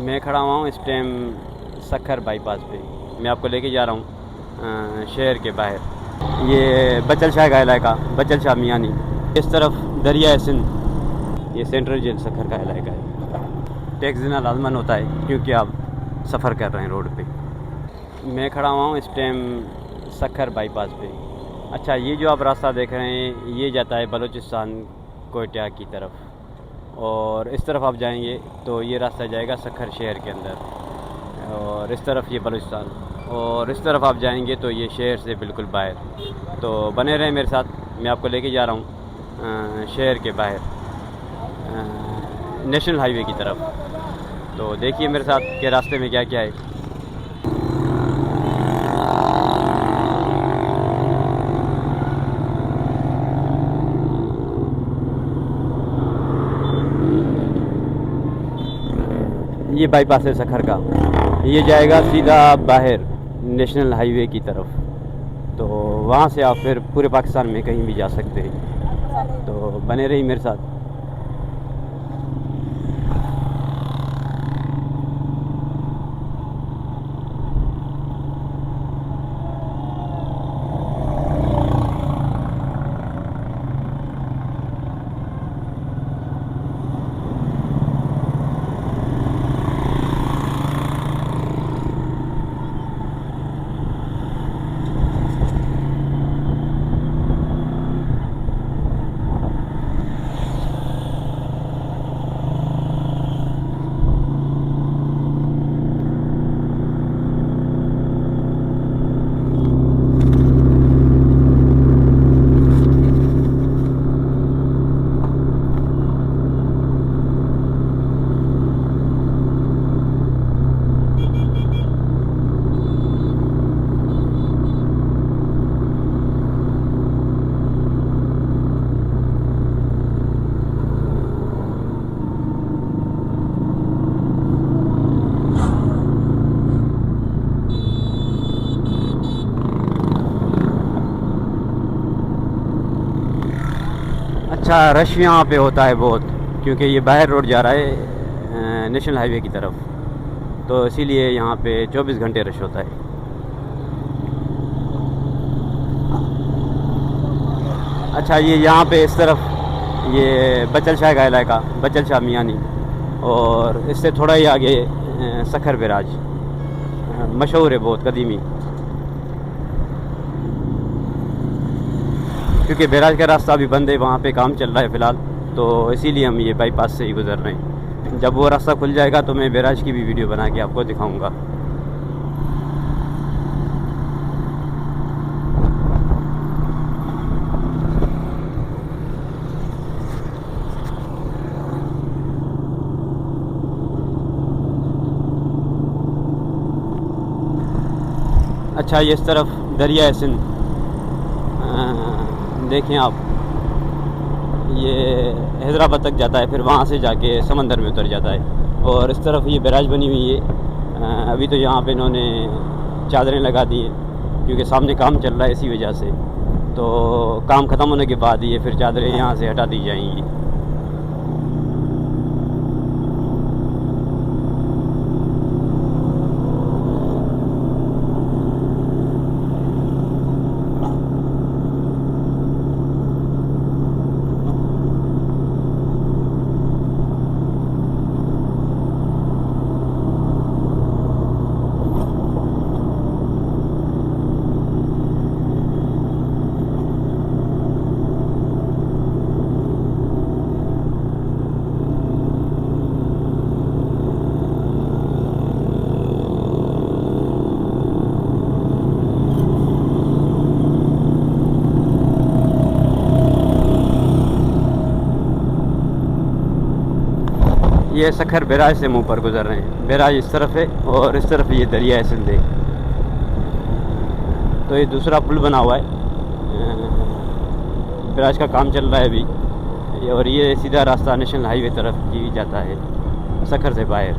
मैं खड़ा हुआ हूँ इस टाइम सखर बाईपास पे। मैं आपको लेके जा रहा हूँ शहर के बाहर। ये बचल शाह का इलाका, बचल शाह मियानी। इस तरफ दरिया सिंध। ये सेंट्रल जेल सखर का इलाका है। टैक्स देना लाजमन होता है क्योंकि आप सफ़र कर रहे हैं रोड पे। मैं खड़ा हुआ हूँ इस टाइम सखर बाईपास पे। अच्छा, ये जो आप रास्ता देख रहे हैं ये जाता है बलूचिस्तान कोयटा की तरफ, और इस तरफ आप जाएंगे तो ये रास्ता जाएगा सखर शहर के अंदर, और इस तरफ ये बलूचिस्तान, और इस तरफ आप जाएंगे तो ये शहर से बिल्कुल बाहर। तो बने रहें मेरे साथ, मैं आपको लेके जा रहा हूँ शहर के बाहर, नेशनल हाईवे की तरफ। तो देखिए मेरे साथ कि रास्ते में क्या क्या है। ये बाईपास है सखर का, ये जाएगा सीधा बाहर नेशनल हाईवे की तरफ। तो वहाँ से आप फिर पूरे पाकिस्तान में कहीं भी जा सकते हैं। तो बने रहिए मेरे साथ। अच्छा, रश यहाँ पे होता है बहुत, क्योंकि ये बाहर रोड जा रहा है नेशनल हाईवे की तरफ। तो इसीलिए यहाँ पे 24 घंटे रश होता है। अच्छा, ये यहाँ पे इस तरफ ये बचल शाह का इलाका, बचल शाह मियानी, और इससे थोड़ा ही आगे सखर बैराज, मशहूर है बहुत, कदीमी। क्योंकि बैराज का रास्ता अभी बंद है, वहाँ पे काम चल रहा है फ़िलहाल, तो इसीलिए हम ये बाईपास से ही गुज़र रहे हैं। जब वो रास्ता खुल जाएगा तो मैं बैराज की भी वीडियो बना के आपको दिखाऊंगा। अच्छा, ये इस तरफ दरिया सिंध देखें आप, ये हैदराबाद तक जाता है, फिर वहाँ से जाके समंदर में उतर जाता है। और इस तरफ ये बैराज बनी हुई है। अभी तो यहाँ पे इन्होंने चादरें लगा दी हैं क्योंकि सामने काम चल रहा है, इसी वजह से। तो काम ख़त्म होने के बाद ये फिर चादरें यहाँ से हटा दी जाएंगी। ये सखर बैराज से मुँह पर गुजर रहे हैं। बैराज इस तरफ है और इस तरफ ये दरिया सिंध है। तो ये दूसरा पुल बना हुआ है, बैराज का काम चल रहा है अभी, और ये सीधा रास्ता नेशनल हाईवे तरफ की जाता है सखर से बाहर।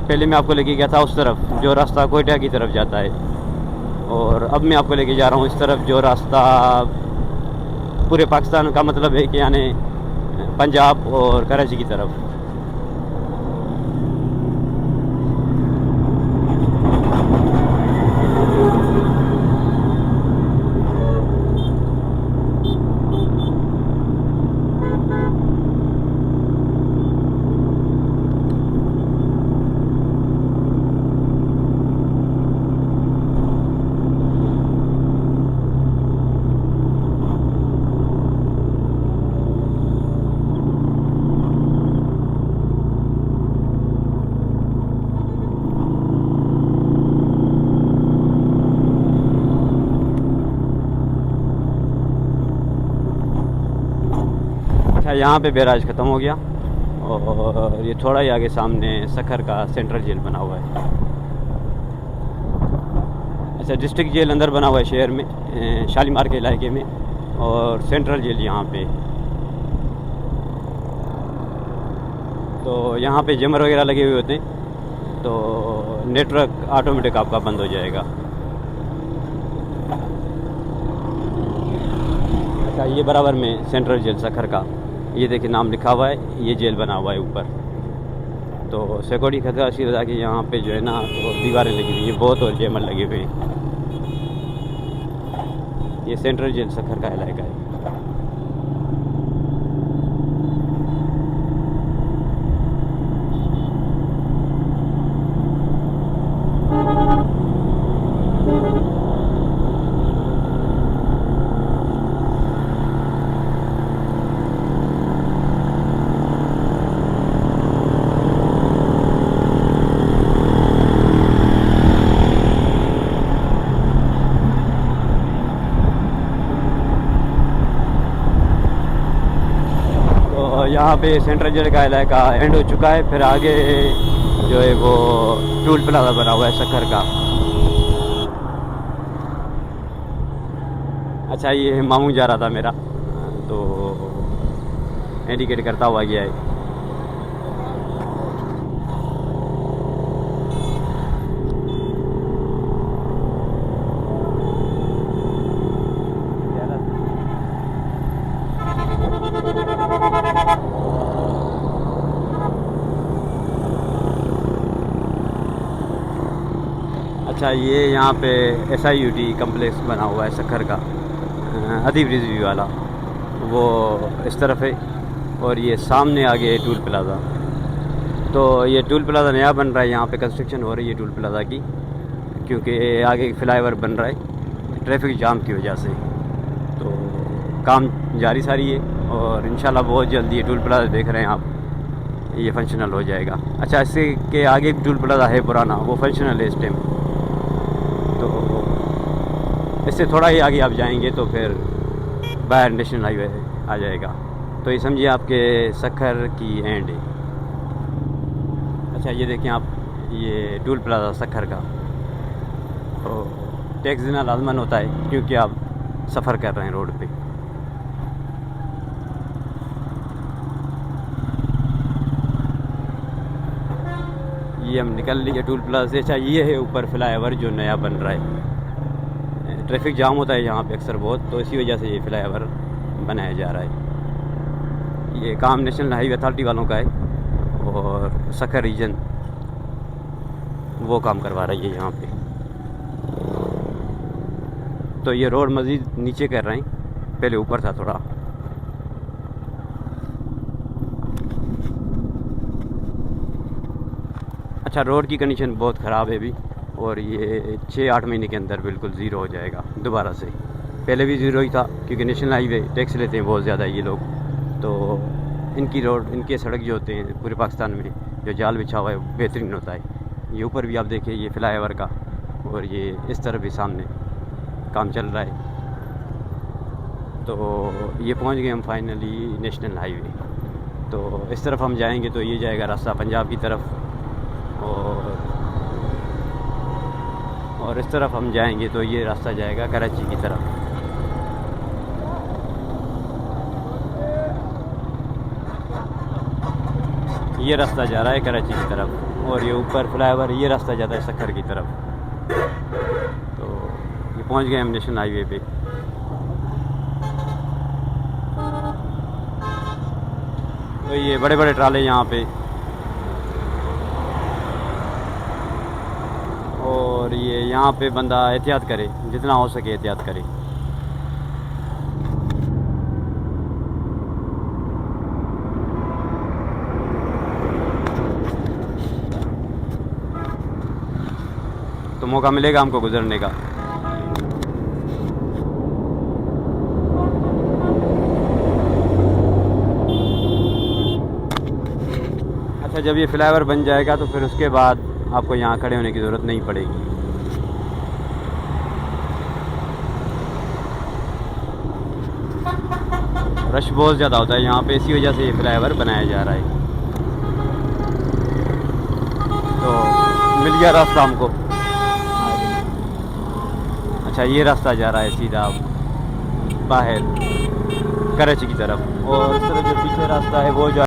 पहले मैं आपको लेके गया था उस तरफ जो रास्ता कोयटा की तरफ जाता है, और अब मैं आपको लेके जा रहा हूँ इस तरफ जो रास्ता पूरे पाकिस्तान का मतलब है कि यानी पंजाब और कराची की तरफ। अच्छा, यहाँ पे बैराज ख़त्म हो गया और ये थोड़ा ही आगे सामने सखर का सेंट्रल जेल बना हुआ है। अच्छा, डिस्ट्रिक्ट जेल अंदर बना हुआ है शहर में, शालीमार के इलाके में, और सेंट्रल जेल यहाँ पे। तो यहाँ पे जमर वगैरह लगे हुए होते हैं, तो नेटवर्क ऑटोमेटिक आपका बंद हो जाएगा। अच्छा, ये बराबर में सेंट्रल जेल सखर का, ये देखिए नाम लिखा हुआ है, ये जेल बना हुआ है ऊपर। तो सिक्योरिटी खतरा सी लगा कि यहाँ पे जो है ना, तो दीवारें लगी हुई हैं बहुत और जैमर लगे हुए हैं। ये सेंट्रल जेल सखर का इलाका है। यहाँ पे सेंट्रल जेल का इलाका एंड हो चुका है। फिर आगे जो है वो टूल प्लाजा बना हुआ है सखर का। अच्छा, ये मामू जा रहा था मेरा, तो इंडिकेट करता हुआ गया है। अच्छा, ये यहाँ पे SIUT कम्प्लेक्स बना हुआ है सखर का, अदीब रिजवी वाला, वो इस तरफ है। और ये सामने आगे टूल प्लाज़ा। तो ये टूल प्लाज़ा नया बन रहा है, यहाँ पे कंस्ट्रक्शन हो रही है टूल प्लाज़ा की, क्योंकि आगे फ्लाईओवर बन रहा है ट्रैफिक जाम की वजह से। तो काम जारी सारी है और इंशाल्लाह बहुत जल्दी ये टूल प्लाज़ा देख रहे हैं आप, ये फंक्शनल हो जाएगा। अच्छा, इससे के आगे टूल प्लाज़ा है पुराना, वो फंक्शनल है इस टाइम। तो इससे थोड़ा ही आगे आप जाएंगे तो फिर बाहर नेशनल हाईवे आ जाएगा। तो ये समझिए आपके सखर की एंड है। अच्छा, ये देखें आप, ये टूल प्लाज़ा सखर का। तो टैक्स देना लाजमन होता है क्योंकि आप सफ़र कर रहे हैं रोड पे। ये हम निकल लिए टूल प्लाज़ा से। अच्छा, ये है ऊपर फ्लाईओवर जो नया बन रहा है। ट्रैफिक जाम होता है यहाँ पे अक्सर बहुत, तो इसी वजह से ये फ्लाईओवर बनाया जा रहा है। ये काम नेशनल हाईवे अथॉरिटी वालों का है और सखर रीजन वो काम करवा रही है यहाँ पे। तो ये रोड मज़ीद नीचे कर रहे हैं, पहले ऊपर था थोड़ा। अच्छा, रोड की कंडीशन बहुत ख़राब है अभी, और ये 6-8 महीने के अंदर बिल्कुल ज़ीरो हो जाएगा दोबारा से। पहले भी ज़ीरो ही था क्योंकि नेशनल हाईवे टैक्स लेते हैं बहुत ज़्यादा ये लोग। तो इनकी रोड, इनके सड़क जो होते हैं पूरे पाकिस्तान में, जो जाल बिछा हुआ है बेहतरीन होता है। ये ऊपर भी आप देखिए, ये फ्लाईओवर का, और ये इस तरफ भी सामने काम चल रहा है। तो ये पहुंच गए हम फाइनली नेशनल हाईवे। तो इस तरफ हम जाएंगे तो ये जाएगा रास्ता पंजाब की तरफ, और इस तरफ हम जाएंगे तो ये रास्ता जाएगा कराची की तरफ। ये रास्ता जा रहा है कराची की तरफ, और ये ऊपर फ्लाईओवर, ये रास्ता जाता है सखर की तरफ। तो ये पहुंच गए हम नेशनल हाईवे पे। तो ये बड़े बड़े ट्राले यहाँ पे, और ये यहाँ पे बंदा एहतियात करे, जितना हो सके एहतियात करे। तो मौका मिलेगा हमको गुजरने का। अच्छा, जब ये फ्लाईओवर बन जाएगा तो फिर उसके बाद आपको यहाँ खड़े होने की ज़रूरत नहीं पड़ेगी। रश बहुत ज़्यादा होता है यहाँ पे, इसी वजह से ये फ्लाईओवर बनाया जा रहा है। तो मिल गया रास्ता हमको। अच्छा ये रास्ता जा रहा है सीधा बाहर कराची की तरफ, और इस तरह जो पीछे रास्ता है वो जा